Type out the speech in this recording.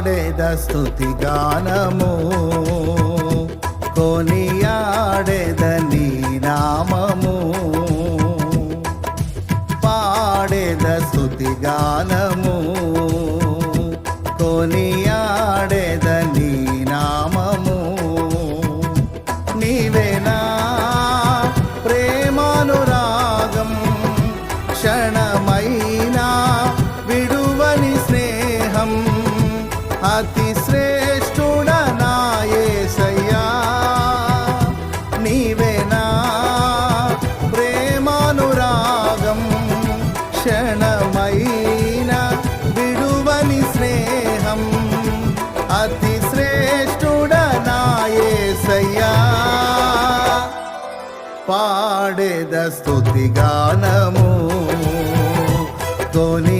పాడేద స్తుతి గానము కొనియాడేద నీ నామము పాడేద స్తుతి గానము కొనియాడేద నీ నామము నీవేనా ప్రేమానురాగం క్షణమైనా విడువని స్నేహం అతి శ్రేష్ఠుడనా యేసయ్యా నీవేనా ప్రేమానురాగం క్షణమైనా విడువని స్నేహం అతి శ్రేష్ఠుడనా యేసయ్యా పాడేద స్తుతి గానము కొని